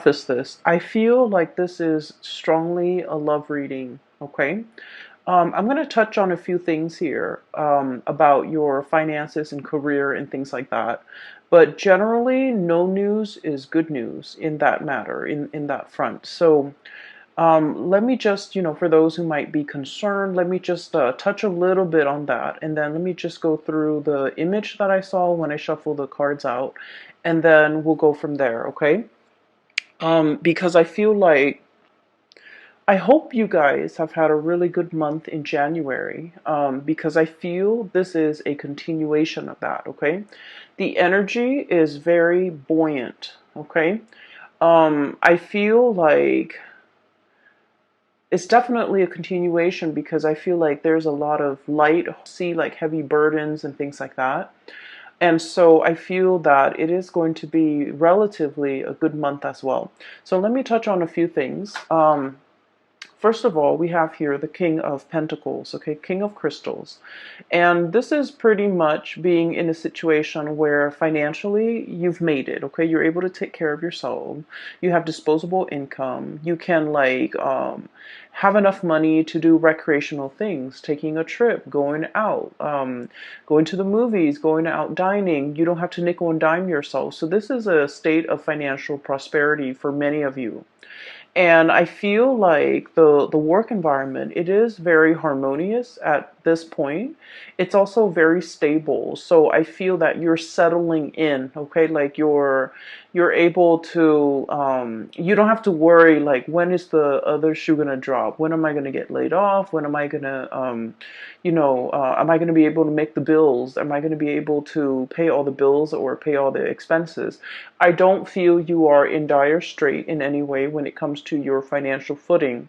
preface this. I feel like this is strongly a love reading, okay? I'm going to touch on a few things here about your finances and career and things like that. But generally, no news is good news in that matter, in that front. So let me just, for those who might be concerned, let me just touch a little bit on that. And then let me just go through the image that I saw when I shuffled the cards out. And then we'll go from there, okay? Because I feel like I hope you guys have had a really good month in January, because I feel this is a continuation of that, okay? The energy is very buoyant, okay? I feel like it's definitely a continuation because I feel like there's a lot of light, see like heavy burdens and things like that. And so I feel that it is going to be relatively a good month as well. So let me touch on a few things. First of all, we have here the King of Pentacles, okay, King of Crystals. And this is pretty much being in a situation where financially you've made it, okay? You're able to take care of yourself. You have disposable income. You can have enough money to do recreational things, taking a trip, going out, going to the movies, going out dining. You don't have to nickel and dime yourself. So this is a state of financial prosperity for many of you. And I feel like the work environment, it is very harmonious at this point. It's also very stable. So I feel that you're settling in, okay? Like you're able to you don't have to worry like when is the other shoe gonna drop? When am I gonna get laid off? When am I gonna am I gonna be able to make the bills? Am I gonna be able to pay all the bills or pay all the expenses? I don't feel you are in dire strait in any way when it comes to your financial footing.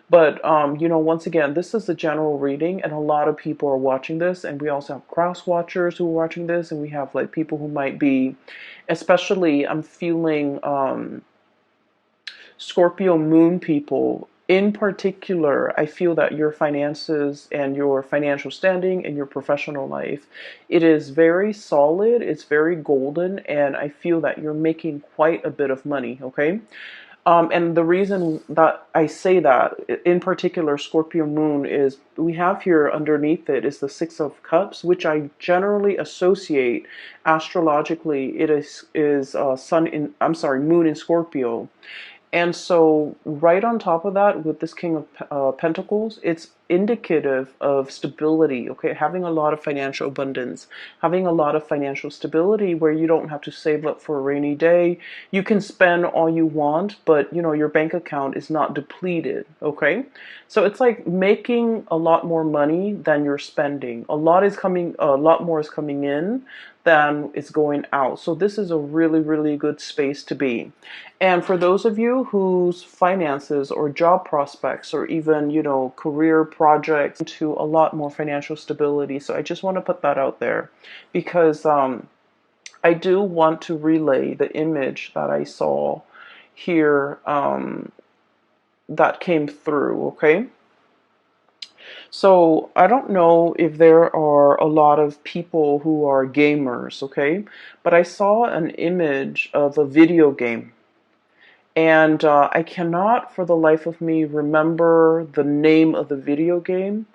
But, once again, this is a general reading, and a lot of people are watching this, and we also have cross watchers who are watching this, and we have like people who might be, especially, I'm feeling Scorpio moon people. In particular, I feel that your finances and your financial standing and your professional life, it is very solid, it's very golden, and I feel that you're making quite a bit of money, okay? And the reason that I say that, in particular, Scorpio moon, is we have here underneath it is the Six of Cups, which I generally associate astrologically. It is moon in Scorpio. And so, right on top of that, with this King of Pentacles, it's indicative of stability, okay? Having a lot of financial abundance, having a lot of financial stability where you don't have to save up for a rainy day. You can spend all you want, but, your bank account is not depleted, okay? So, it's like making a lot more money than you're spending. A lot more is coming in than is going out. So this is a really, really good space to be. And for those of you whose finances or job prospects or even, career projects into a lot more financial stability. So I just want to put that out there because I do want to relay the image that I saw here that came through, okay? So I don't know if there are a lot of people who are gamers, okay? But I saw an image of a video game. And I cannot for the life of me remember the name of the video game,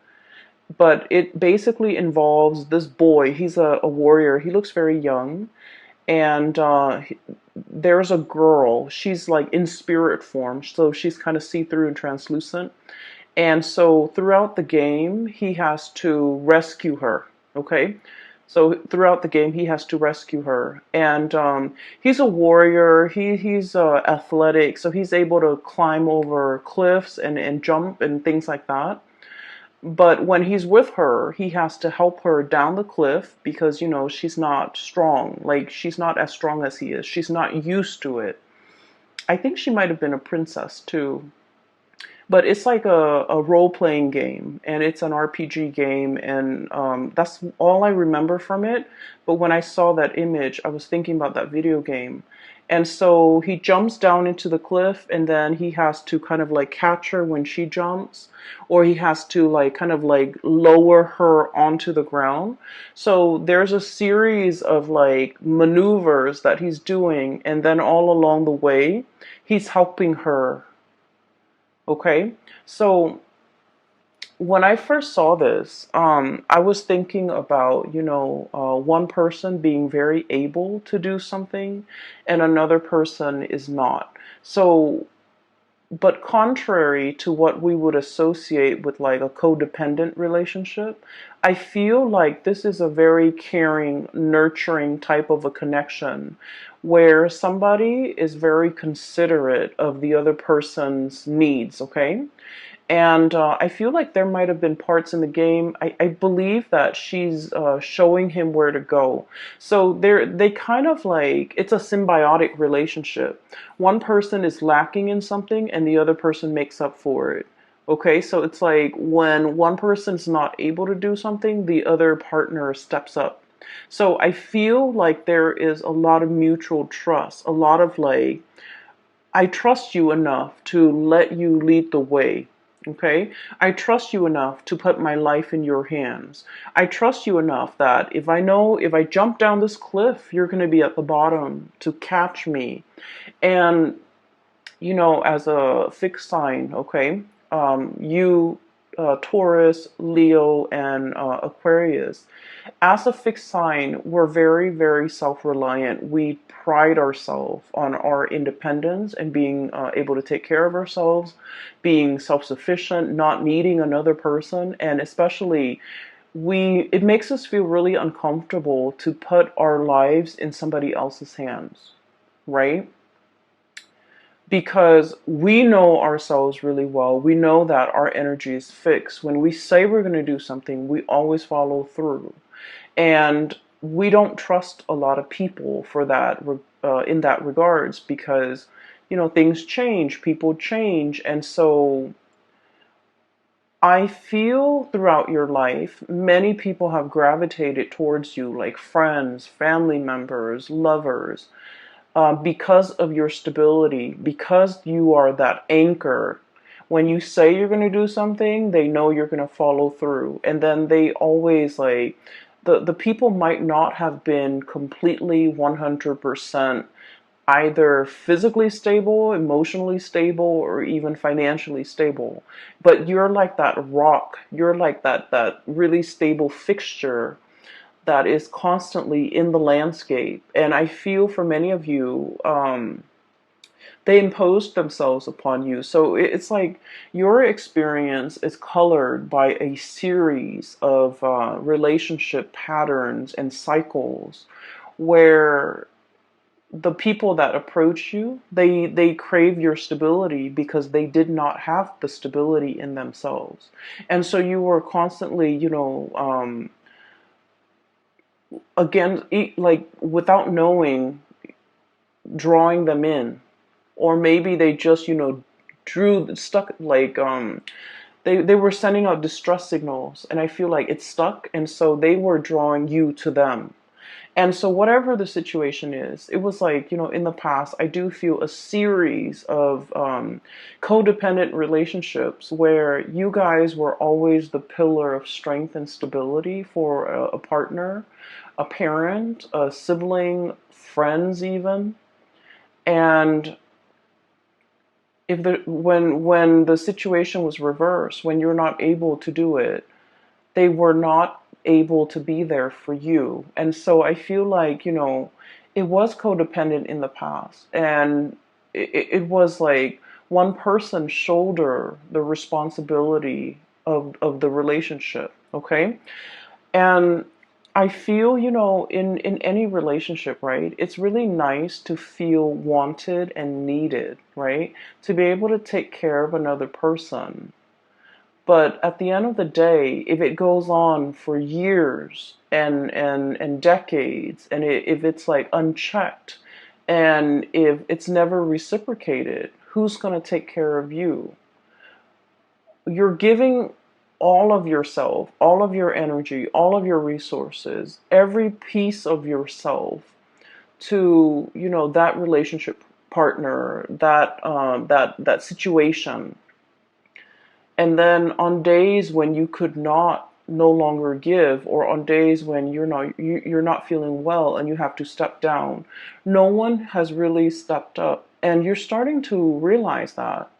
but it basically involves this boy. He's a warrior. He looks very young. And there's a girl. She's like in spirit form, so she's kind of see-through and translucent. And so throughout the game, he has to rescue her. Okay. So throughout the game, he has to rescue her. And he's a warrior. He's athletic. So he's able to climb over cliffs and jump and things like that. But when he's with her, he has to help her down the cliff because, she's not strong. Like, she's not as strong as he is. She's not used to it. I think she might have been a princess too. But it's like a role-playing game, and it's an RPG game, and that's all I remember from it. But when I saw that image, I was thinking about that video game. And so he jumps down into the cliff, and then he has to kind of like catch her when she jumps, or he has to like kind of like lower her onto the ground. So there's a series of like maneuvers that he's doing, and then all along the way, he's helping her. Okay. So when I first saw this, I was thinking about, one person being very able to do something and another person is not. So, but contrary to what we would associate with like a codependent relationship, I feel like this is a very caring, nurturing type of a connection where somebody is very considerate of the other person's needs, okay? And I feel like there might have been parts in the game. I believe that she's showing him where to go. So they kind of like, it's a symbiotic relationship. One person is lacking in something and the other person makes up for it. Okay, so it's like when one person's not able to do something, the other partner steps up. So I feel like there is a lot of mutual trust, a lot of like, I trust you enough to let you lead the way. Okay? I trust you enough to put my life in your hands. I trust you enough that if I know if I jump down this cliff, you're going to be at the bottom to catch me. And, as a fixed sign, okay, you, Taurus, Leo, and Aquarius, as a fixed sign, we're very, very self-reliant. We pride ourselves on our independence and being able to take care of ourselves, being self-sufficient, not needing another person, and especially it makes us feel really uncomfortable to put our lives in somebody else's hands, right? Because we know ourselves really well. We know that our energy is fixed. When we say we're going to do something, we always follow through. And we don't trust a lot of people for that, in that regards, because things change, people change, and so I feel throughout your life many people have gravitated towards you, like friends, family members, lovers, because of your stability, because you are that anchor. When you say you're going to do something, they know you're going to follow through. And then they always like, the people might not have been completely 100% either physically stable, emotionally stable, or even financially stable. But you're like that rock. You're like that really stable fixture that is constantly in the landscape. And I feel for many of you, they imposed themselves upon you. So it's like your experience is colored by a series of relationship patterns and cycles where the people that approach you, they crave your stability because they did not have the stability in themselves. And so you were constantly, again, like without knowing, drawing them in. Or maybe they just, drew stuck like they were sending out distress signals, and I feel like it stuck, and so they were drawing you to them. And so whatever the situation is, it was like, in the past, I do feel a series of codependent relationships where you guys were always the pillar of strength and stability for a partner, a parent, a sibling, friends even. And if when the situation was reversed, when you're not able to do it, they were not able to be there for you. And so I feel like, it was codependent in the past. And it was like one person shoulder the responsibility of the relationship. Okay. And I feel, in any relationship, right, it's really nice to feel wanted and needed, right? To be able to take care of another person. But at the end of the day, if it goes on for years and decades, and if it's like unchecked, and if it's never reciprocated, who's going to take care of you? You're giving all of yourself, all of your energy, all of your resources, every piece of yourself to, that relationship partner, that situation. And then on days when you could not no longer give, or on days when you're not feeling well and you have to step down, no one has really stepped up. And you're starting to realize that,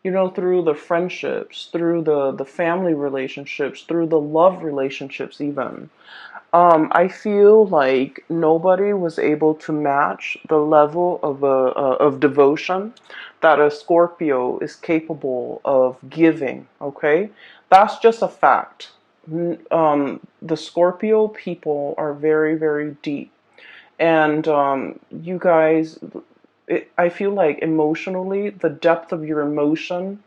through the friendships, through the family relationships, through the love relationships even. I feel like nobody was able to match the level of devotion that a Scorpio is capable of giving. Okay, that's just a fact. The Scorpio people are very, very deep, and you guys, I feel like emotionally, the depth of your emotion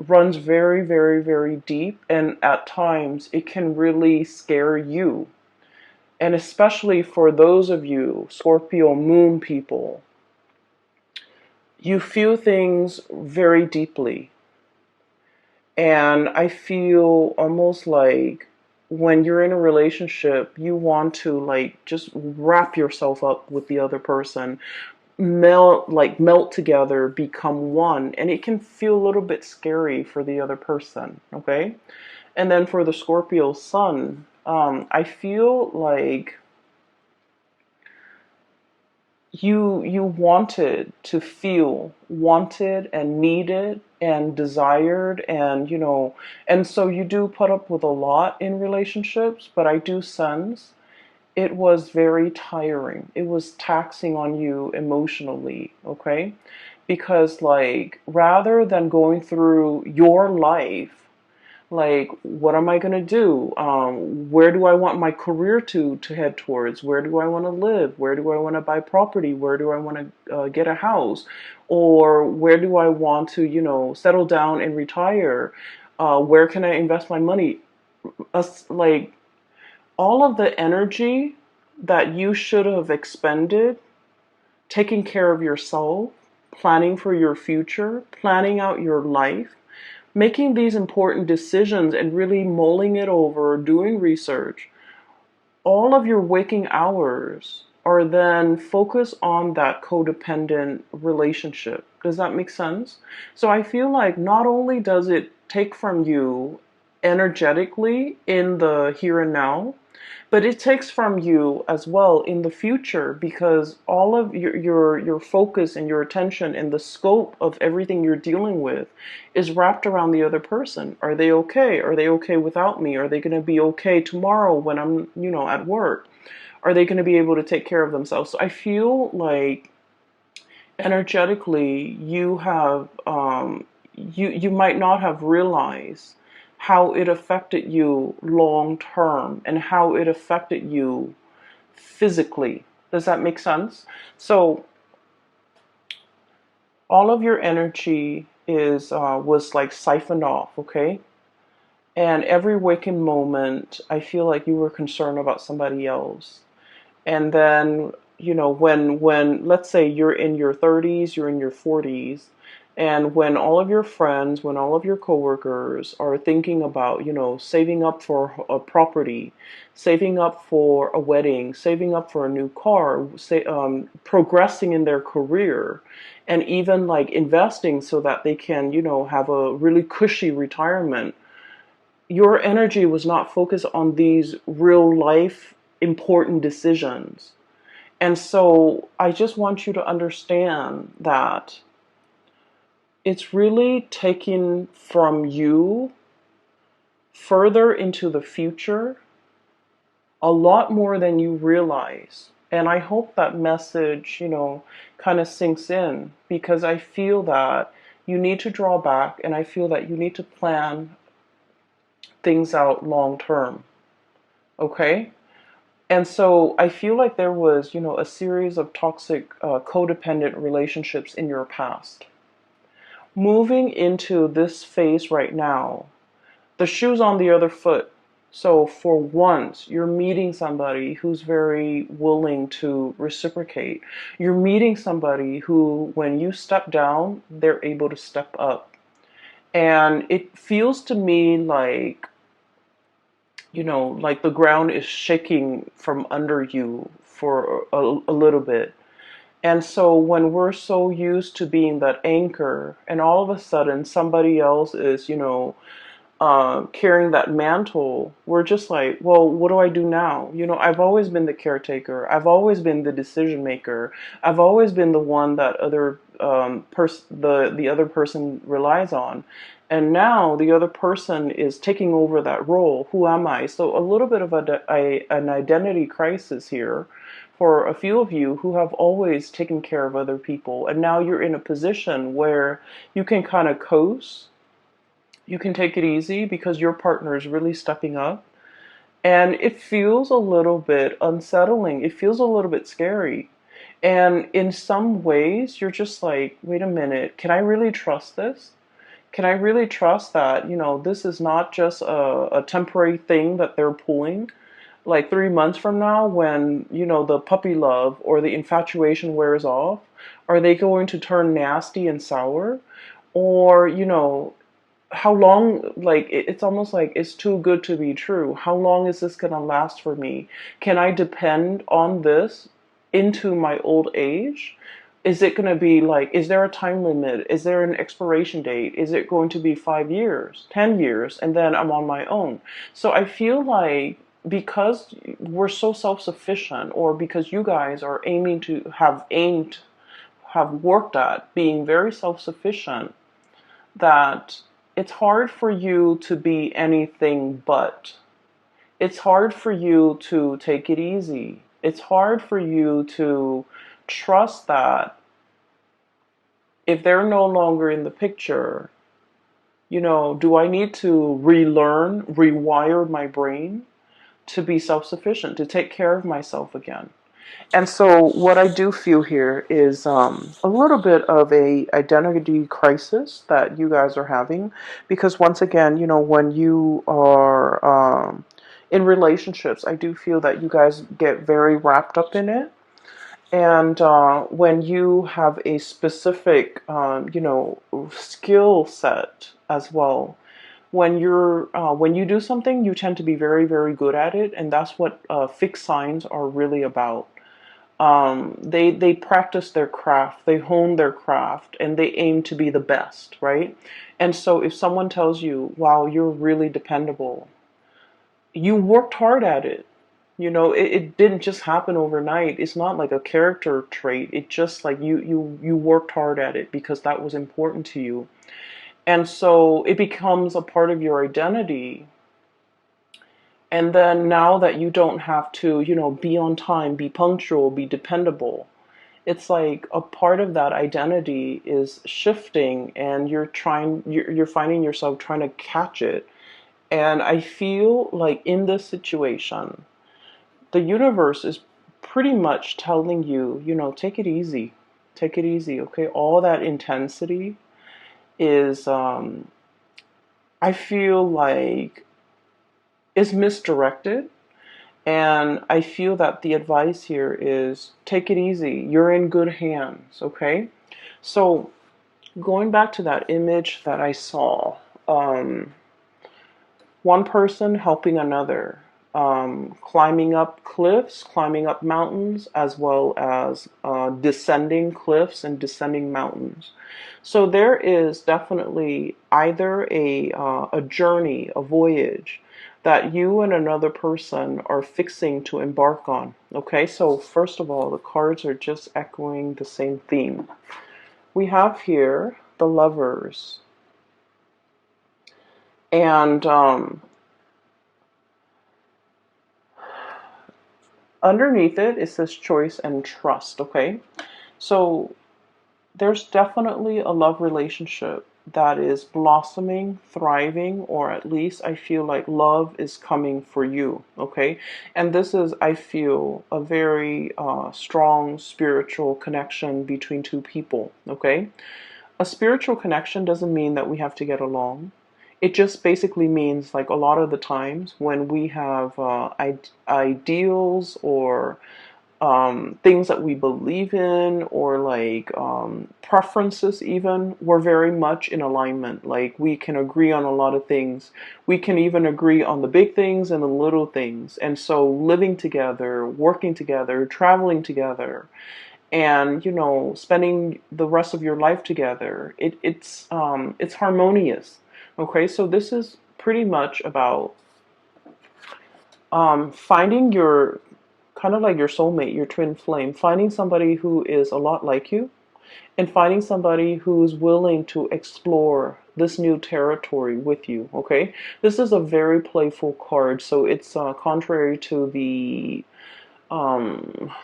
runs very, very, very deep, and at times it can really scare you. And especially for those of you Scorpio moon people, you feel things very deeply. And I feel almost like when you're in a relationship, you want to like just wrap yourself up with the other person, melt together, become one. And it can feel a little bit scary for the other person, okay? And then for the Scorpio sun, I feel like you wanted to feel wanted and needed and desired, and and so you do put up with a lot in relationships, but I do sense it was very tiring. It was taxing on you emotionally, okay? Because like rather than going through your life, like what am I going to do, where do I want my career to head towards, where do I want to live, where do I want to buy property, where do I want to get a house, or where do I want to settle down and retire, where can I invest my money, like all of the energy that you should have expended taking care of yourself, planning for your future, planning out your life, making these important decisions and really mulling it over, doing research, all of your waking hours are then focused on that codependent relationship. Does that make sense? So I feel like not only does it take from you energetically in the here and now, but it takes from you as well in the future, because all of your focus and your attention and the scope of everything you're dealing with is wrapped around the other person. Are they okay? Are they okay without me? Are they going to be okay tomorrow when I'm at work? Are they going to be able to take care of themselves? So I feel like energetically you have you might not have realized how it affected you long term and how it affected you physically. Does that make sense? So all of your energy is was like siphoned off, okay? And every waking moment, I feel like you were concerned about somebody else. And then when let's say you're in your 30s, you're in your 40s, and when all of your friends, when all of your coworkers are thinking about saving up for a property, saving up for a wedding, saving up for a new car, progressing in their career, and even like investing so that they can have a really cushy retirement, your energy was not focused on these real life important decisions. And so I just want you to understand that it's really taking from you further into the future a lot more than you realize. And I hope that message, kind of sinks in, because I feel that you need to draw back, and I feel that you need to plan things out long term. Okay? And so I feel like there was, a series of toxic, codependent relationships in your past. Moving into this phase right now, the shoe's on the other foot. So for once, you're meeting somebody who's very willing to reciprocate. You're meeting somebody who, when you step down, they're able to step up. And it feels to me like, like the ground is shaking from under you for a little bit. And so when we're so used to being that anchor, and all of a sudden somebody else is, carrying that mantle, we're just like, well, what do I do now? I've always been the caretaker. I've always been the decision maker. I've always been the one that the other person relies on. And now the other person is taking over that role. Who am I? So a little bit of an identity crisis here for a few of you who have always taken care of other people. And now you're in a position where you can kind of coast. You can take it easy because your partner is really stepping up. And it feels a little bit unsettling. It feels a little bit scary. And in some ways, you're just like, wait a minute, can I really trust this? Can I really trust that, this is not just a temporary thing that they're pulling? Like 3 months from now, when, the puppy love or the infatuation wears off, are they going to turn nasty and sour? Or, how long, like, it's almost like it's too good to be true. How long is this going to last for me? Can I depend on this into my old age? Is it going to be like, is there a time limit? Is there an expiration date? Is it going to be 5 years, 10 years, and then I'm on my own? So I feel like because we're so self-sufficient, or because you guys are have worked at being very self-sufficient, that it's hard for you to be anything but. It's hard for you to take it easy. It's hard for you to trust that if they're no longer in the picture, do I need to relearn, rewire my brain to be self-sufficient, to take care of myself again? And so what I do feel here is a little bit of a identity crisis that you guys are having, because once again, when you are in relationships, I do feel that you guys get very wrapped up in it. And when you have a specific, skill set as well, when you do something, you tend to be very, very good at it, and that's what fixed signs are really about. They practice their craft, they hone their craft, and they aim to be the best, right? And so if someone tells you, wow, you're really dependable, you worked hard at it. It didn't just happen overnight. It's not like a character trait. It's just like you worked hard at it because that was important to you. And so it becomes a part of your identity. And then now that you don't have to, be on time, be punctual, be dependable, it's like a part of that identity is shifting, and you're finding yourself trying to catch it. And I feel like in this situation, the universe is pretty much telling you, take it easy. Take it easy, okay? All that intensity is, I feel like, is misdirected. And I feel that the advice here is take it easy. You're in good hands, okay? So going back to that image that I saw, one person helping another, climbing up cliffs, climbing up mountains, as well as descending cliffs and descending mountains. So there is definitely either a journey, a voyage that you and another person are fixing to embark on. Okay, so first of all, the cards are just echoing the same theme. We have here the Lovers. And underneath it says choice and trust, okay? So there's definitely a love relationship that is blossoming, thriving, or at least I feel like love is coming for you, okay? And this is, I feel, a very strong spiritual connection between two people, okay? A spiritual connection doesn't mean that we have to get along. It just basically means, like, a lot of the times when we have ideals or things that we believe in, or like preferences even, we're very much in alignment. Like we can agree on a lot of things. We can even agree on the big things and the little things. And so living together, working together, traveling together, and spending the rest of your life together, it's harmonious. Okay, so this is pretty much about finding your kind of like your soulmate, your twin flame, finding somebody who is a lot like you, and finding somebody who's willing to explore this new territory with you. Okay, this is a very playful card, so it's contrary to the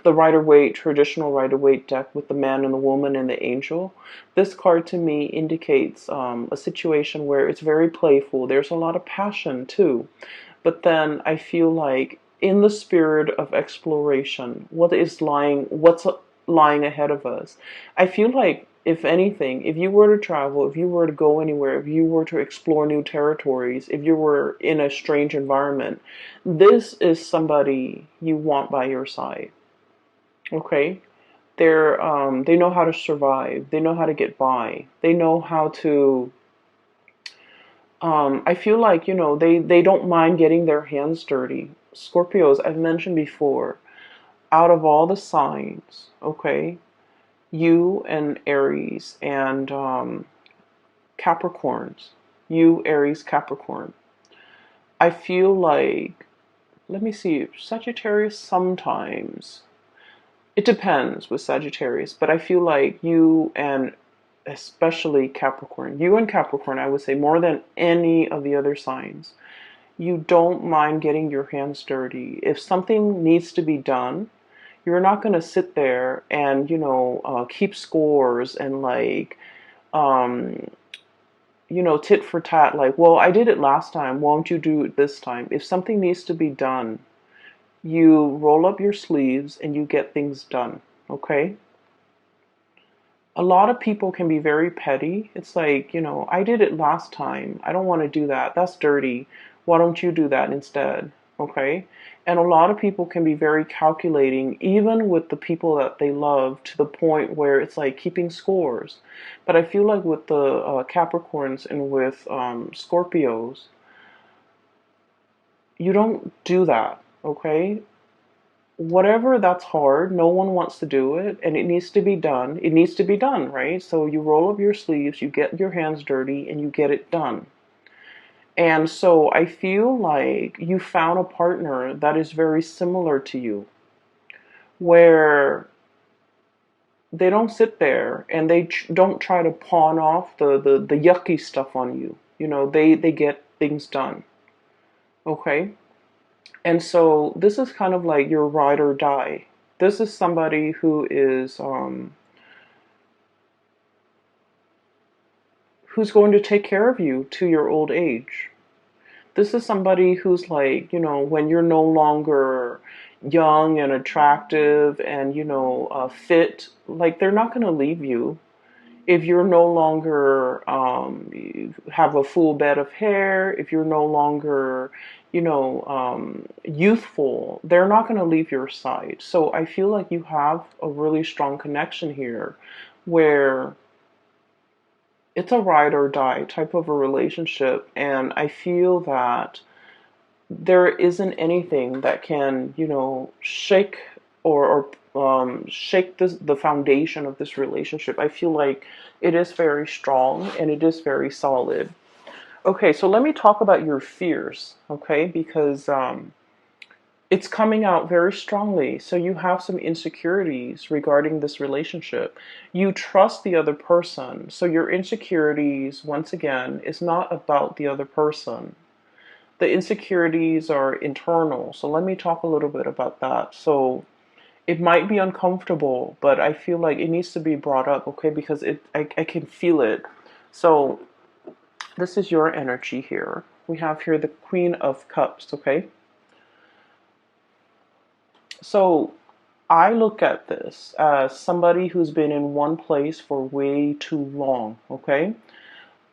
Rider-Waite, traditional Rider-Waite deck with the man and the woman and the angel. This card to me indicates a situation where it's very playful. There's a lot of passion too. But then I feel like in the spirit of exploration, what's lying ahead of us, I feel like if anything, if you were to travel, if you were to go anywhere, if you were to explore new territories, if you were in a strange environment, this is somebody you want by your side. Okay? They know how to survive. They know how to get by. They know how to I feel like, they don't mind getting their hands dirty. Scorpios, I've mentioned before, out of all the signs, okay, you and Aries and Capricorns, you, Aries, Capricorn, I feel like, let me see, Sagittarius sometimes. It depends with Sagittarius, but I feel like you and especially Capricorn, you and Capricorn, I would say more than any of the other signs, you don't mind getting your hands dirty. If something needs to be done, you're not going to sit there and, keep scores and like, um, tit for tat, like, well, I did it last time, won't you do it this time? If something needs to be done, you roll up your sleeves and you get things done, okay? A lot of people can be very petty. It's like, I did it last time. I don't want to do that. That's dirty. Why don't you do that instead? Okay? And a lot of people can be very calculating, even with the people that they love, to the point where it's like keeping scores. But I feel like with the Capricorns and with Scorpios, you don't do that. Okay? Whatever that's hard, no one wants to do it, and it needs to be done. It needs to be done, right? So you roll up your sleeves, you get your hands dirty, and you get it done. And so I feel like you found a partner that is very similar to you, where they don't sit there and they don't try to pawn off the yucky stuff on you. They get things done. Okay? And so this is kind of like your ride or die. This is somebody who is who's going to take care of you to your old age. This is somebody who's like, when you're no longer young and attractive and, fit, like they're not going to leave you. If you're no longer you have a full bed of hair, if you're no longer, youthful, they're not going to leave your side. So I feel like you have a really strong connection here where it's a ride or die type of a relationship. And I feel that there isn't anything that can, shake or shake the foundation of this relationship. I feel like it is very strong and it is very solid. Okay, so let me talk about your fears, okay? Because it's coming out very strongly. So you have some insecurities regarding this relationship. You trust the other person. So your insecurities, once again, is not about the other person. The insecurities are internal. So let me talk a little bit about that. So it might be uncomfortable, but I feel like it needs to be brought up, okay? Because I can feel it. So this is your energy here. We have here the Queen of Cups, okay? So I look at this as somebody who's been in one place for way too long, okay?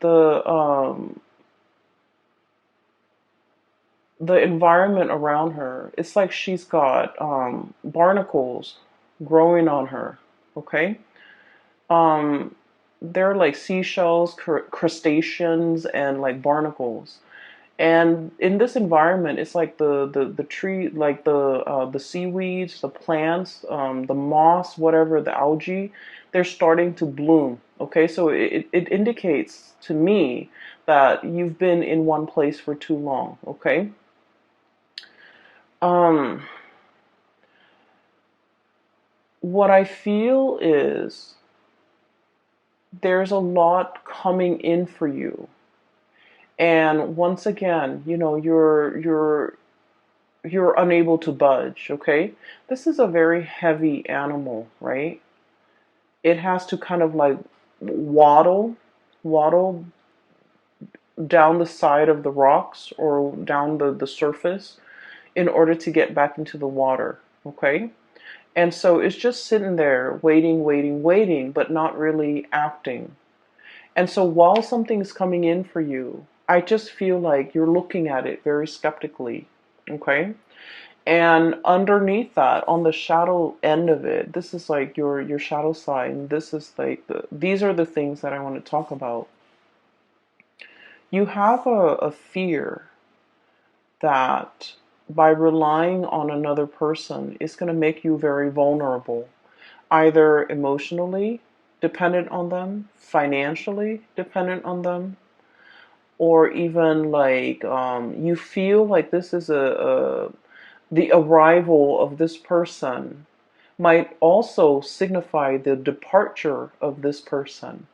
The the environment around her, it's like she's got barnacles growing on her. Okay. Um, they're like seashells, crustaceans, and like barnacles. And in this environment, it's like the tree, like the seaweeds, the plants, the moss, whatever, the algae, they're starting to bloom. Okay, so it indicates to me that you've been in one place for too long. Okay. Um, what I feel is there's a lot coming in for you. And once again, you're unable to budge, okay? This is a very heavy animal, right? It has to kind of like waddle down the side of the rocks or down the surface in order to get back into the water, okay? And so it's just sitting there waiting, but not really acting. And so while something's coming in for you, I just feel like you're looking at it very skeptically, okay? And underneath that, on the shadow end of it, this is like your shadow side. This is like these are the things that I want to talk about. You have a fear that by relying on another person is going to make you very vulnerable, either emotionally dependent on them, financially dependent on them, or even like you feel like this is a the arrival of this person might also signify the departure of this person.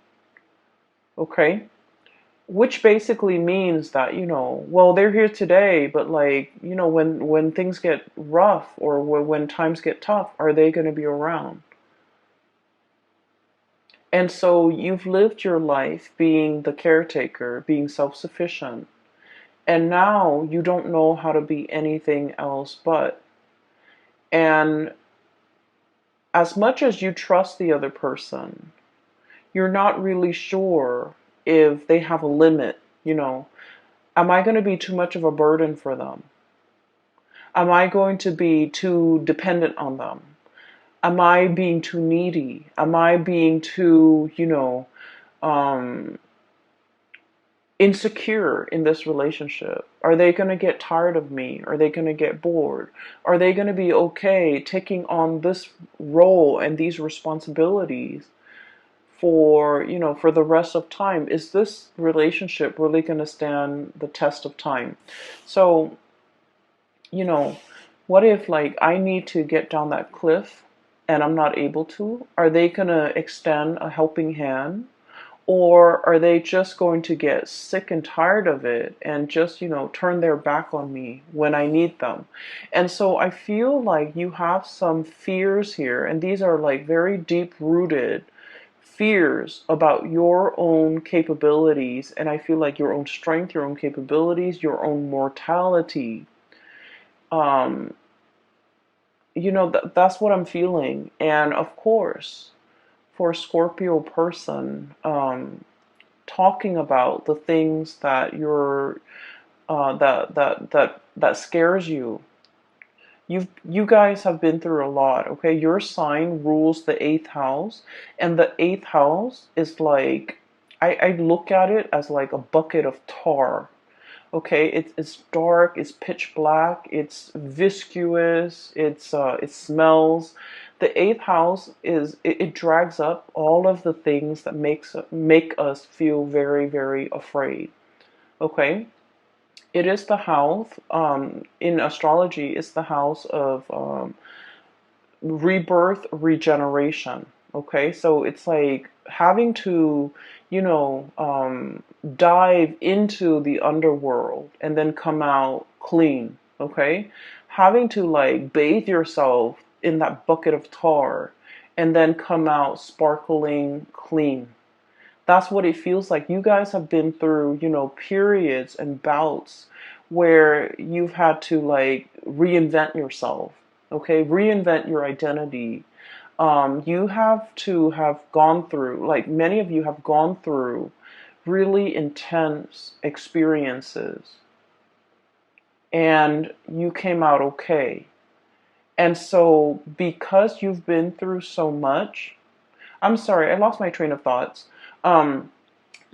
Okay? Which basically means that, well, they're here today, but like, when things get rough or when times get tough, are they going to be around? And so you've lived your life being the caretaker, being self-sufficient, and now you don't know how to be anything else but. And as much as you trust the other person, you're not really sure if they have a limit. Am I going to be too much of a burden for them? Am I going to be too dependent on them? Am I being too needy? Am I being too, um, insecure in this relationship? Are they going to get tired of me? Are they going to get bored? Are they going to be okay taking on this role and these responsibilities for the rest of time? Is this relationship really going to stand the test of time? So, you know, what if like I need to get down that cliff and I'm not able to? Are they going to extend a helping hand? Or are they just going to get sick and tired of it and just, turn their back on me when I need them? And so I feel like you have some fears here, and these are like very deep rooted fears about your own capabilities. And I feel like your own strength, your own capabilities, your own mortality. Um, that's what I'm feeling. And of course, for a Scorpio person, talking about the things that you're that scares you. You guys have been through a lot, okay? Your sign rules the eighth house, and the eighth house is like I look at it as like a bucket of tar. Okay, it's dark, it's pitch black, it's viscous, it smells. The eighth house it drags up all of the things that make us feel very, very afraid. Okay, it is the house in astrology. It's the house of rebirth, regeneration. Okay, so it's like having to, dive into the underworld and then come out clean. Okay, having to like bathe yourself in that bucket of tar and then come out sparkling clean. That's what it feels like. You guys have been through, periods and bouts where you've had to like reinvent yourself, okay? Reinvent your identity. You have to have gone through, like many of you have gone through really intense experiences and you came out okay. And so, because you've been through so much, I'm sorry, I lost my train of thoughts. Um,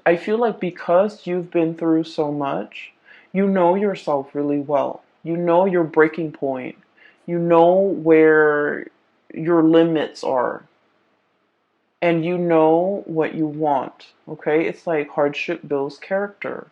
I feel like because you've been through so much, you know yourself really well. You know your breaking point. You know where your limits are. And you know what you want. Okay? It's like hardship builds character.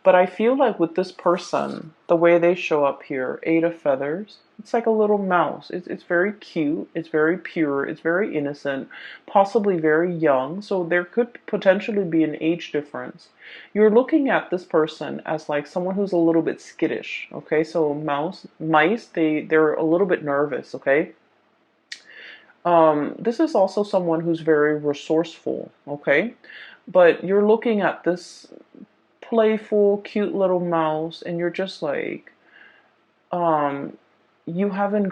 But I feel like with this person, the way they show up here, Eight of Feathers, it's like a little mouse. It's very cute. It's very pure. It's very innocent, possibly very young. So there could potentially be an age difference. You're looking at this person as like someone who's a little bit skittish. Okay, so mice, they're a little bit nervous. Okay. This is also someone who's very resourceful. Okay, but you're looking at this playful, cute little mouse, and you're just like, um, you haven't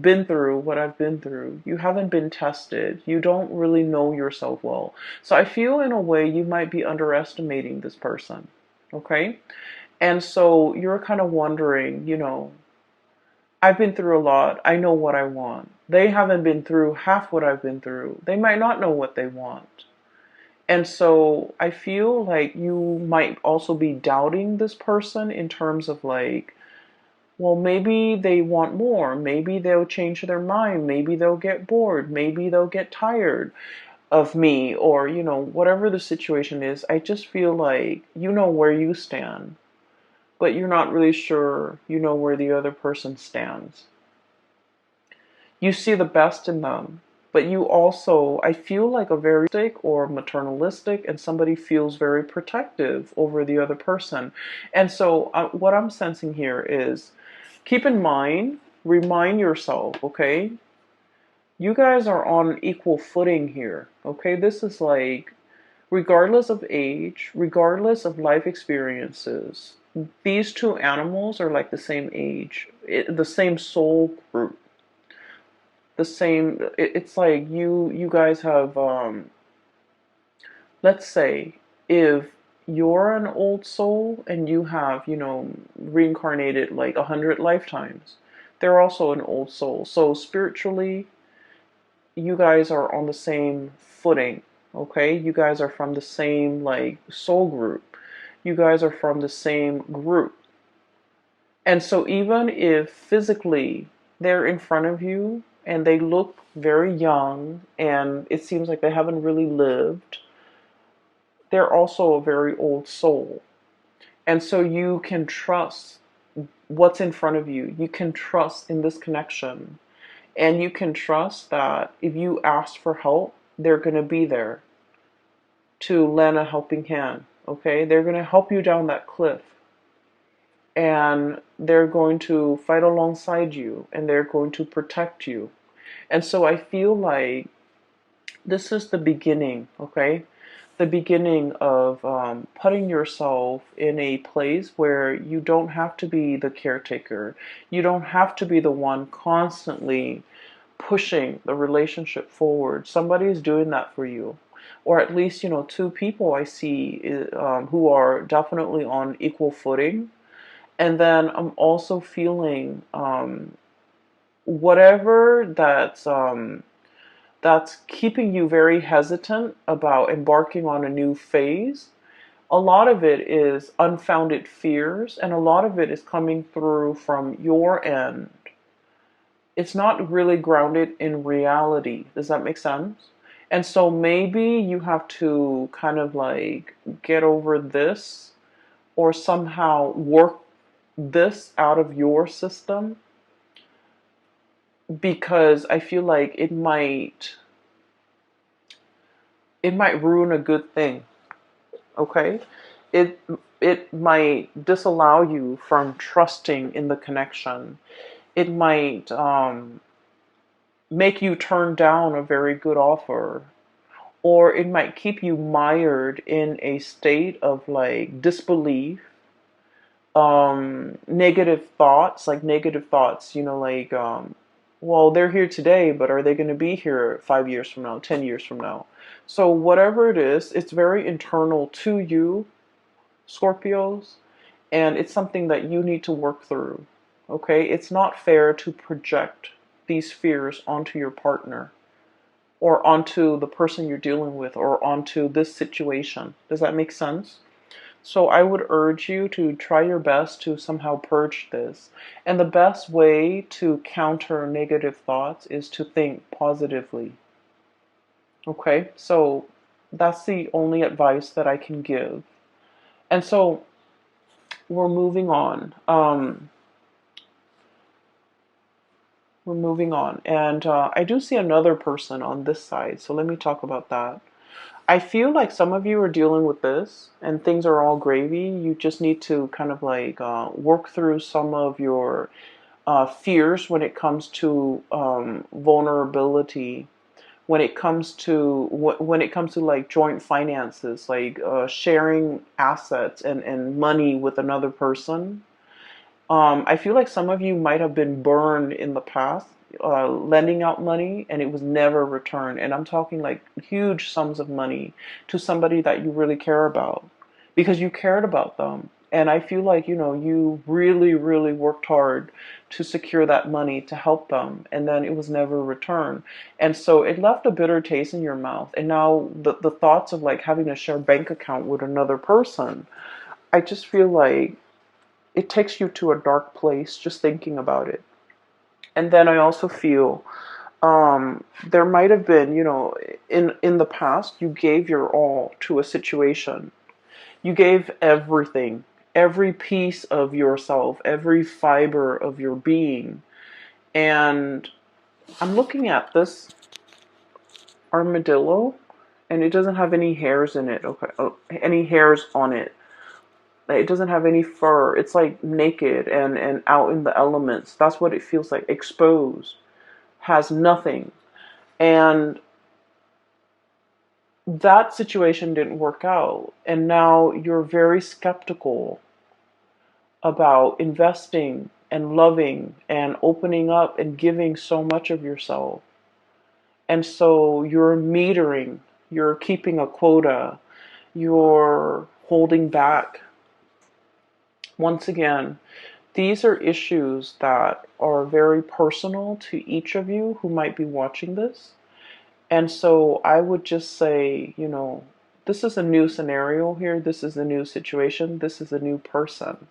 been through what I've been through. You haven't been tested. You don't really know yourself well. So I feel in a way you might be underestimating this person. Okay? And so you're kind of wondering, I've been through a lot. I know what I want. They haven't been through half what I've been through. They might not know what they want. And so I feel like you might also be doubting this person in terms of like, well, maybe they want more. Maybe they'll change their mind. Maybe they'll get bored. Maybe they'll get tired of me, or, whatever the situation is. I just feel like you know where you stand, but you're not really sure you know where the other person stands. You see the best in them, but you also, I feel like a very or maternalistic, and somebody feels very protective over the other person. And so what I'm sensing here is, keep in mind, remind yourself, okay, you guys are on equal footing here. Okay, this is like, regardless of age, regardless of life experiences, these two animals are like the same age, the same soul group, the same. It's like you guys have, let's say, if you're an old soul and you have, reincarnated like 100 lifetimes, they're also an old soul. So spiritually, you guys are on the same footing. Okay, you guys are from the same like soul group. You guys are from the same group. And so even if physically they're in front of you and they look very young and it seems like they haven't really lived, they're also a very old soul. And so you can trust what's in front of you. You can trust in this connection. And you can trust that if you ask for help, they're going to be there to lend a helping hand. Okay? They're going to help you down that cliff. And they're going to fight alongside you. And they're going to protect you. And so I feel like this is the beginning, okay? The beginning of putting yourself in a place where you don't have to be the caretaker. You don't have to be the one constantly pushing the relationship forward. Somebody is doing that for you. Or at least, two people I see who are definitely on equal footing. And then I'm also feeling whatever that's keeping you very hesitant about embarking on a new phase. A lot of it is unfounded fears, and a lot of it is coming through from your end. It's not really grounded in reality. Does that make sense? And so maybe you have to kind of like get over this, or somehow work this out of your system, because I feel like it might ruin a good thing. Okay? It it might disallow you from trusting in the connection. It might make you turn down a very good offer, or it might keep you mired in a state of like disbelief, negative thoughts, like, well, they're here today, but are they going to be here 5 years from now, 10 years from now? So whatever it is, it's very internal to you, Scorpios, and it's something that you need to work through. Okay, it's not fair to project these fears onto your partner or onto the person you're dealing with or onto this situation. Does that make sense? So I would urge you to try your best to somehow purge this. And the best way to counter negative thoughts is to think positively. Okay, so that's the only advice that I can give. And so we're moving on. We're moving on. And I do see another person on this side. So let me talk about that. I feel like some of you are dealing with this and things are all gravy. You just need to kind of like work through some of your fears when it comes to vulnerability, when it comes to when it comes to like joint finances, like sharing assets and money with another person. I feel like some of you might have been burned in the past, lending out money and it was never returned. And I'm talking like huge sums of money to somebody that you really care about because you cared about them. And I feel like, you really, really worked hard to secure that money to help them. And then it was never returned. And so it left a bitter taste in your mouth. And now the thoughts of like having to share bank account with another person, I just feel like it takes you to a dark place just thinking about it. And then I also feel there might have been, in the past, you gave your all to a situation. You gave everything, every piece of yourself, every fiber of your being. And I'm looking at this armadillo, and it doesn't have any hairs in it. Okay, any hairs on it. It doesn't have any fur. It's like naked and out in the elements. That's what it feels like. Exposed. Has nothing. And that situation didn't work out. And now you're very skeptical about investing and loving and opening up and giving so much of yourself. And so you're metering. You're keeping a quota. You're holding back. Once again, these are issues that are very personal to each of you who might be watching this. And so I would just say, this is a new scenario here. This is a new situation. This is a new person.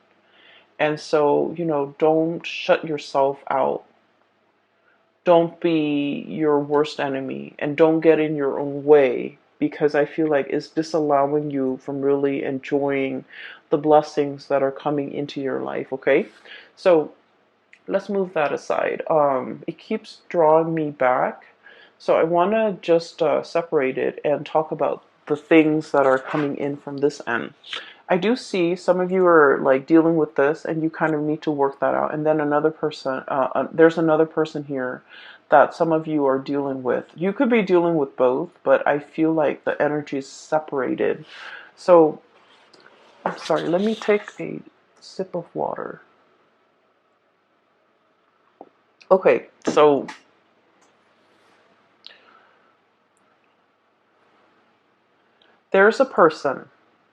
And so, don't shut yourself out. Don't be your worst enemy and don't get in your own way because I feel like it's disallowing you from really enjoying the blessings that are coming into your life, okay? So let's move that aside. It keeps drawing me back. So I want to just separate it and talk about the things that are coming in from this end. I do see some of you are like dealing with this and you kind of need to work that out. And then another person, there's another person here that some of you are dealing with. You could be dealing with both, but I feel like the energy is separated. So, I'm sorry, let me take a sip of water. Okay, so there's a person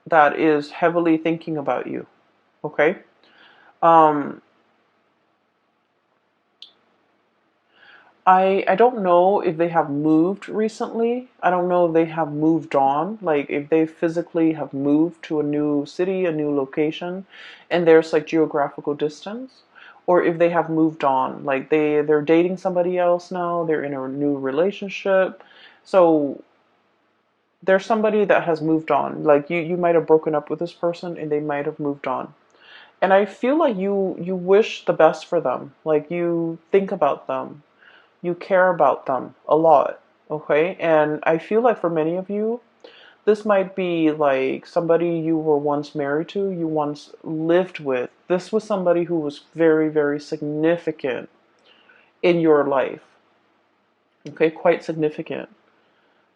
that is heavily thinking about you, okay? Um, I don't know if they have moved recently. I don't know if they have moved on, like if they physically have moved to a new city, a new location, and there's like geographical distance, or if they have moved on, like they're dating somebody else now, they're in a new relationship. So there's somebody that has moved on. Like you might have broken up with this person and they might have moved on. And I feel like you wish the best for them. Like you think about them. You care about them a lot. Okay? And I feel like for many of you, this might be like somebody you were once married to, you once lived with. This was somebody who was very, very significant in your life. Okay, quite significant.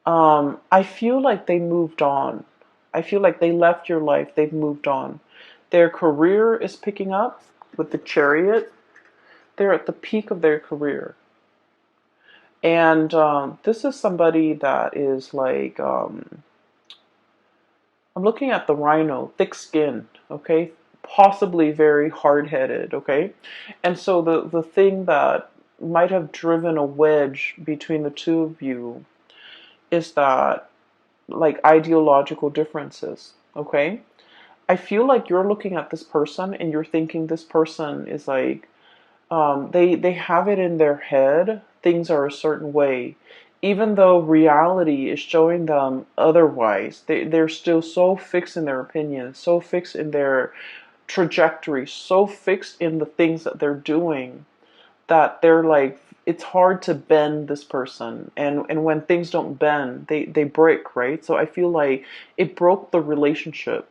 I feel like they moved on. I feel like they left your life. They've moved on. Their career is picking up with the Chariot. They're at the peak of their career. And this is somebody that is like, I'm looking at the rhino, thick skinned, okay? possibly very hard-headed, okay? And so the thing that might have driven a wedge between the two of you is that, like, ideological differences, okay? I feel like you're looking at this person and you're thinking this person is like, they have it in their head things are a certain way, even though reality is showing them otherwise. They're still so fixed in their opinions, so fixed in their trajectory, so fixed in the things that they're doing, that they're like, it's hard to bend this person. And when things don't bend, they break, right? So I feel like it broke the relationship.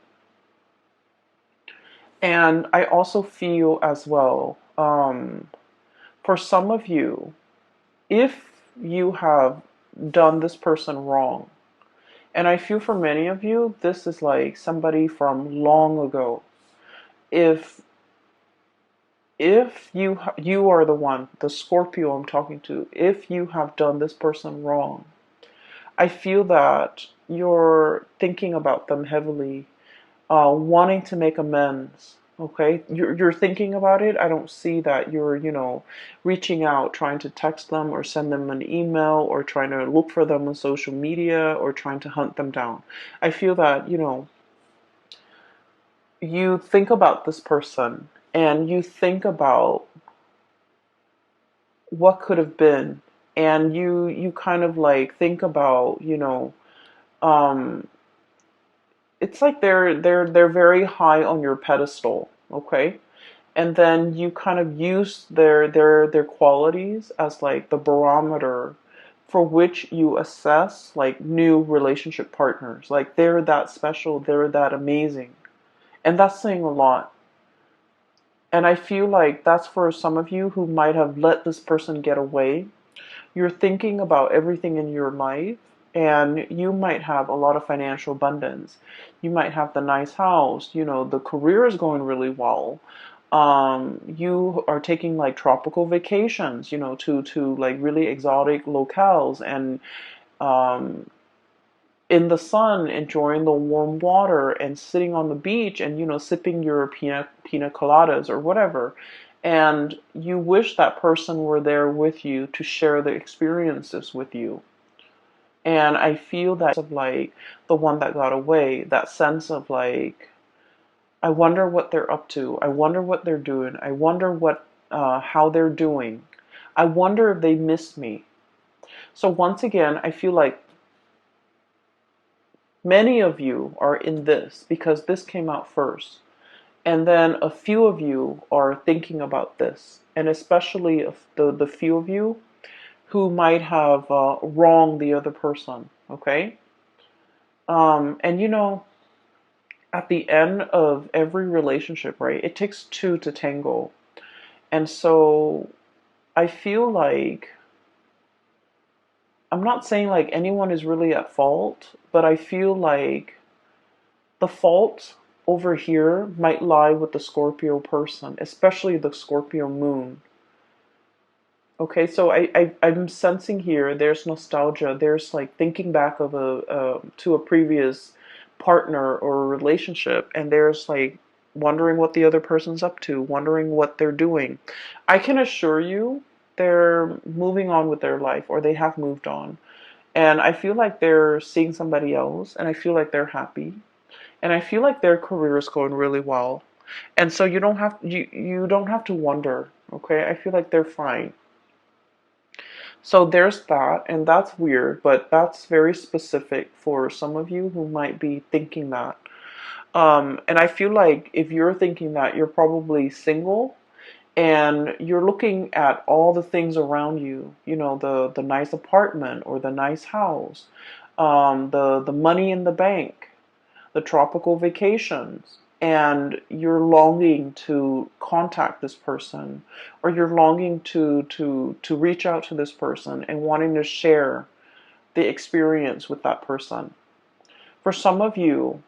And I also feel as well, for some of you, if you have done this person wrong, and I feel for many of you, this is like somebody from long ago. If you are the one, the Scorpio I'm talking to, if you have done this person wrong, I feel that you're thinking about them heavily, wanting to make amends. Okay, you're thinking about it. I don't see that you're, reaching out, trying to text them or send them an email or trying to look for them on social media or trying to hunt them down. I feel that, you think about this person and you think about what could have been, and you kind of like think about, um, it's like they're very high on your pedestal, okay? And then you kind of use their qualities as like the barometer for which you assess like new relationship partners. Like they're that special, they're that amazing. And that's saying a lot. And I feel like that's for some of you who might have let this person get away. You're thinking about everything in your life, and you might have a lot of financial abundance. You might have the nice house, the career is going really well. You are taking like tropical vacations, to like really exotic locales, and um, in the sun, enjoying the warm water and sitting on the beach and, sipping your pina coladas or whatever. And you wish that person were there with you to share the experiences with you. And I feel that of like the one that got away, that sense of like, I wonder what they're up to. I wonder what they're doing. I wonder how they're doing. I wonder if they miss me. So once again, I feel like many of you are in this because this came out first. And then a few of you are thinking about this. And especially if the few of you who might have wronged the other person. Okay? And at the end of every relationship, right, it takes two to tango. And so I feel like, I'm not saying like anyone is really at fault, but I feel like the fault over here might lie with the Scorpio person, especially the Scorpio moon. Okay, so I'm sensing here there's nostalgia. There's like thinking back of to a previous partner or relationship, and there's like wondering what the other person's up to, wondering what they're doing. I can assure you they're moving on with their life, or they have moved on. And I feel like they're seeing somebody else, and I feel like they're happy. And I feel like their career is going really well. And so you don't have to wonder, okay? I feel like they're fine. So there's that, and that's weird, but that's very specific for some of you who might be thinking that. And I feel like if you're thinking that, you're probably single and you're looking at all the things around you, the nice apartment or the nice house, the money in the bank, the tropical vacations, and you're longing to contact this person, or you're longing to reach out to this person and wanting to share the experience with that person. For some of you,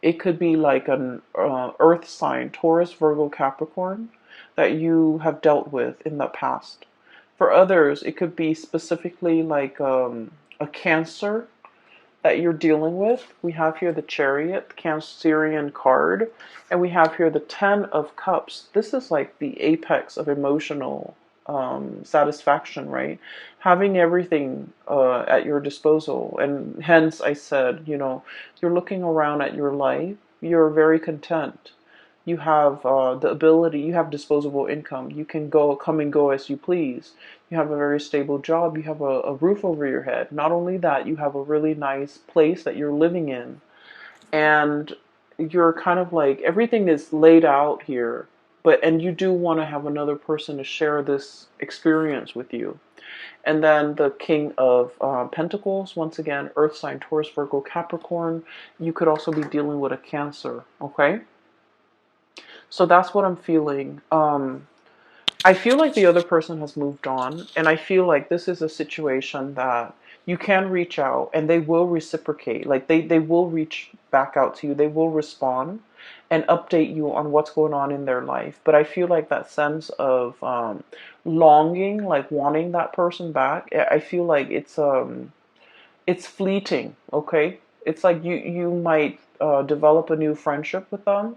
it could be like an earth sign, Taurus, Virgo, Capricorn, that you have dealt with in the past. For others, it could be specifically like a Cancer, that you're dealing with. We have here the Chariot, the Cancerian card, and we have here the Ten of Cups. This is like the apex of emotional satisfaction, right? Having everything at your disposal. And hence I said, you're looking around at your life, you're very content. You have the ability, you have disposable income. You can come and go as you please. You have a very stable job. You have a roof over your head. Not only that, you have a really nice place that you're living in. And you're kind of like, everything is laid out here. And you do want to have another person to share this experience with you. And then the King of Pentacles, once again, Earth sign, Taurus, Virgo, Capricorn. You could also be dealing with a Cancer, okay? So that's what I'm feeling. I feel like the other person has moved on, and I feel like this is a situation that you can reach out and they will reciprocate. Like they will reach back out to you, they will respond and update you on what's going on in their life. But I feel like that sense of longing, like wanting that person back, I feel like it's fleeting, okay? It's like you might develop a new friendship with them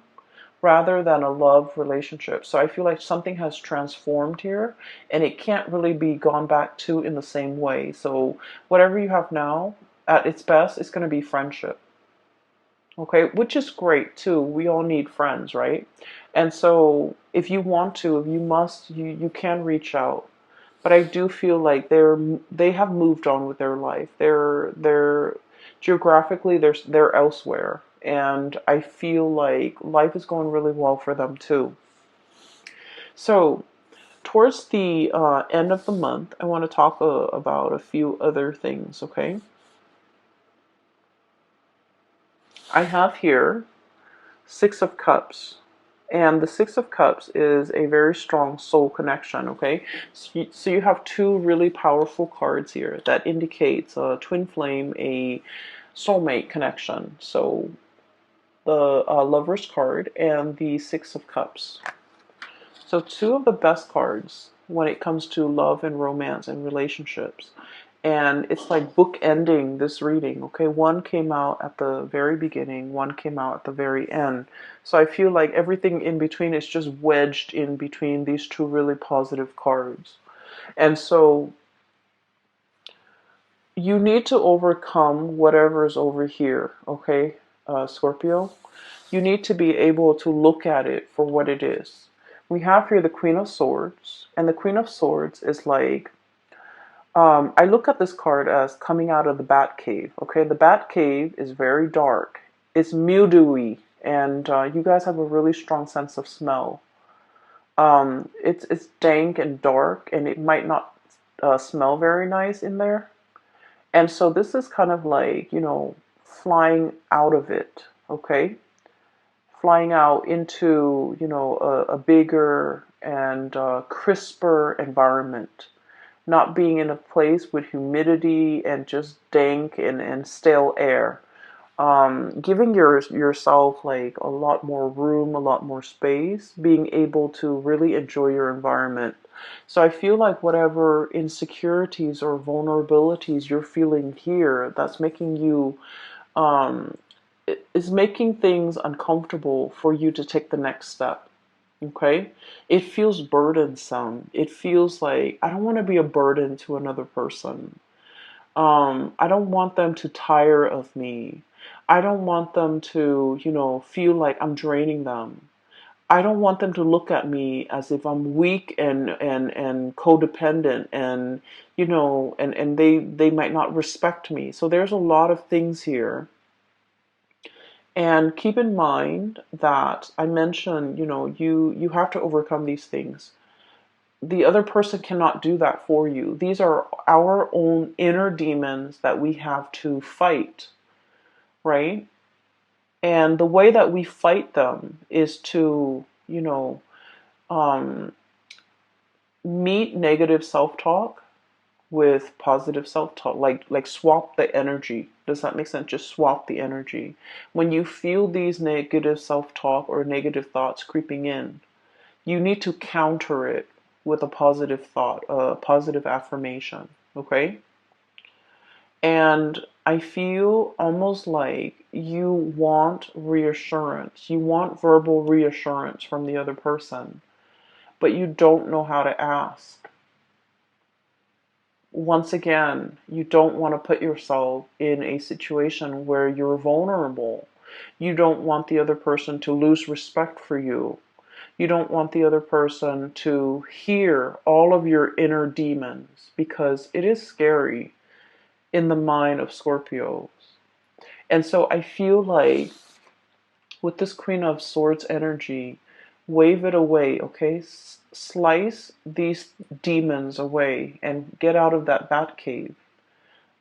rather than a love relationship. So I feel like something has transformed here and it can't really be gone back to in the same way. So whatever you have now, at its best, it's going to be friendship. Okay, which is great too. We all need friends, right? And so if you want to, if you must, you can reach out. But I do feel like they have moved on with their life. They're geographically they're elsewhere, and I feel like life is going really well for them too. So towards the end of the month, I want to talk about a few other things. Okay, I have here Six of Cups. And the Six of Cups is a very strong soul connection, okay? So you have two really powerful cards here that indicates a twin flame, a soulmate connection. So the Lover's card and the Six of Cups. So two of the best cards when it comes to love and romance and relationships. And it's like bookending this reading, okay? One came out at the very beginning, one came out at the very end. So I feel like everything in between is just wedged in between these two really positive cards. And so you need to overcome whatever is over here, okay, Scorpio? You need to be able to look at it for what it is. We have here the Queen of Swords, and the Queen of Swords is like, I look at this card as coming out of the Bat Cave. Okay, the Bat Cave is very dark. It's mildewy, and you guys have a really strong sense of smell. It's dank and dark, and it might not smell very nice in there. And so this is kind of like, flying out of it. Okay, flying out into a bigger and crisper environment, not being in a place with humidity and just dank and stale air. Giving yourself like a lot more room, a lot more space, being able to really enjoy your environment. So I feel like whatever insecurities or vulnerabilities you're feeling here, that's making you, is making things uncomfortable for you to take the next step. Okay? It feels burdensome. It feels like I don't want to be a burden to another person. I don't want them to tire of me. I don't want them to, feel like I'm draining them. I don't want them to look at me as if I'm weak and codependent and and they might not respect me. So there's a lot of things here. And keep in mind that I mentioned, you have to overcome these things. The other person cannot do that for you. These are our own inner demons that we have to fight, right? And the way that we fight them is to, um, meet negative self-talk with positive self-talk, like swap the energy. Does that make sense? Just swap the energy. When you feel these negative self-talk or negative thoughts creeping in, you need to counter it with a positive thought, a positive affirmation, okay? And I feel almost like you want reassurance. You want verbal reassurance from the other person, but you don't know how to ask. Once again, you don't want to put yourself in a situation where you're vulnerable. You don't want the other person to lose respect for you. You don't want the other person to hear all of your inner demons, because it is scary in the mind of Scorpios. And so I feel like with this Queen of Swords energy, wave it away, okay? Slice these demons away and get out of that bat cave.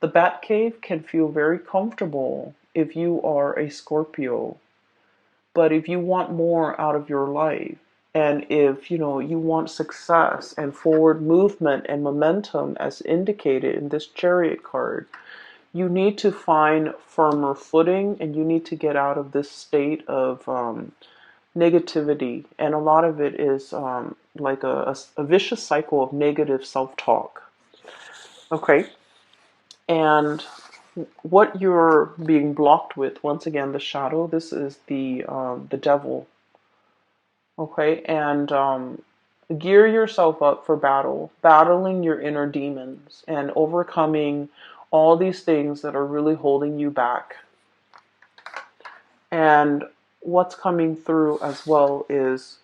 The bat cave can feel very comfortable if you are a Scorpio, but if you want more out of your life, and if you want success and forward movement and momentum as indicated in this Chariot card, you need to find firmer footing, and you need to get out of this state of negativity. And a lot of it is like a vicious cycle of negative self-talk. Okay? And what you're being blocked with, once again, the shadow, this is the devil. Okay? And gear yourself up for battle, battling your inner demons and overcoming all these things that are really holding you back. And what's coming through as well is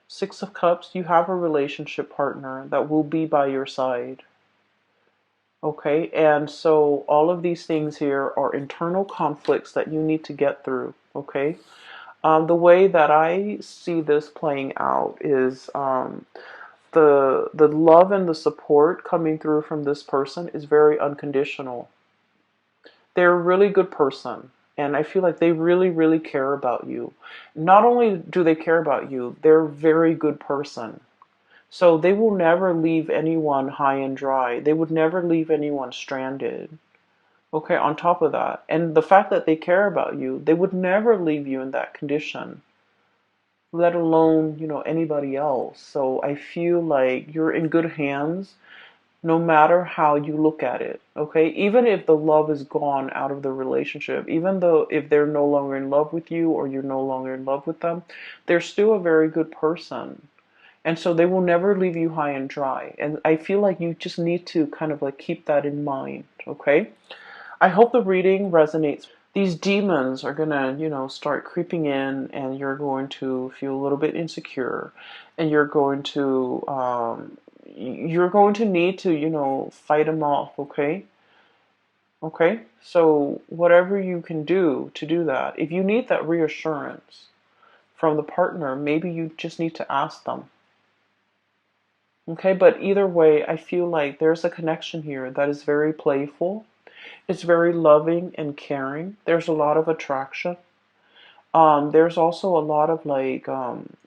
Six of Cups. You have a relationship partner that will be by your side. Okay, and so all of these things here are internal conflicts that you need to get through. Okay, the way that I see this playing out is the love and the support coming through from this person is very unconditional. They're a really good person, and I feel like they really, really care about you. Not only do they care about you, they're a very good person. So they will never leave anyone high and dry. They would never leave anyone stranded. Okay, on top of that. And the fact that they care about you, they would never leave you in that condition, let alone, anybody else. So I feel like you're in good hands no matter how you look at it. Okay, even if the love is gone out of the relationship, even though if they're no longer in love with you or you're no longer in love with them, they're still a very good person. And so they will never leave you high and dry. And I feel like you just need to kind of like keep that in mind. Okay, I hope the reading resonates. These demons are gonna, start creeping in, and you're going to feel a little bit insecure, and you're going to need to, fight them off. Okay. Okay. So whatever you can do to do that, if you need that reassurance from the partner, maybe you just need to ask them. Okay. But either way, I feel like there's a connection here that is very playful. It's very loving and caring. There's a lot of attraction. There's also a lot of like,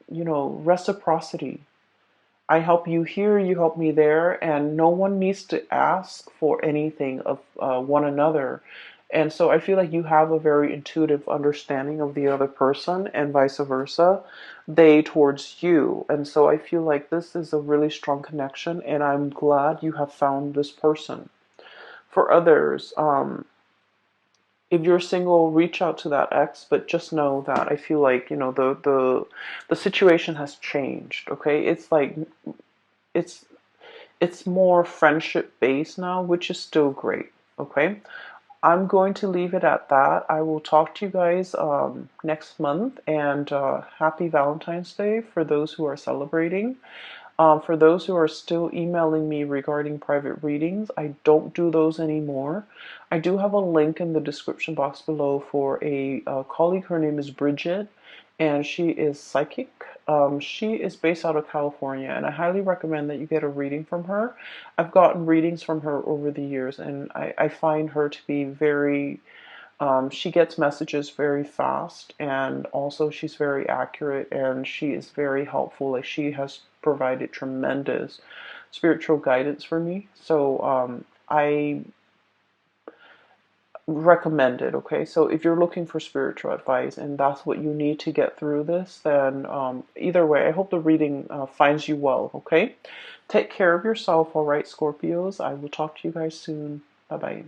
reciprocity. I help you here, you help me there, and no one needs to ask for anything of one another. And so I feel like you have a very intuitive understanding of the other person, and vice versa, they towards you. And so I feel like this is a really strong connection, and I'm glad you have found this person. For others, if you're single, reach out to that ex, but just know that I feel like, the situation has changed. Okay, it's like it's it's more friendship based now, which is still great. Okay, I'm going to leave it at that. I will talk to you guys next month, and happy Valentine's Day for those who are celebrating. For those who are still emailing me regarding private readings, I don't do those anymore. I do have a link in the description box below for a colleague. Her name is Bridget, and she is psychic. She is based out of California, and I highly recommend that you get a reading from her. I've gotten readings from her over the years, and I find her to be very she gets messages very fast, and also she's very accurate, and she is very helpful. Like, she has provided tremendous spiritual guidance for me. So I recommend it. Okay, so if you're looking for spiritual advice and that's what you need to get through this, then either way, I hope the reading finds you well. Okay, take care of yourself. All right, Scorpios, I will talk to you guys soon. Bye bye.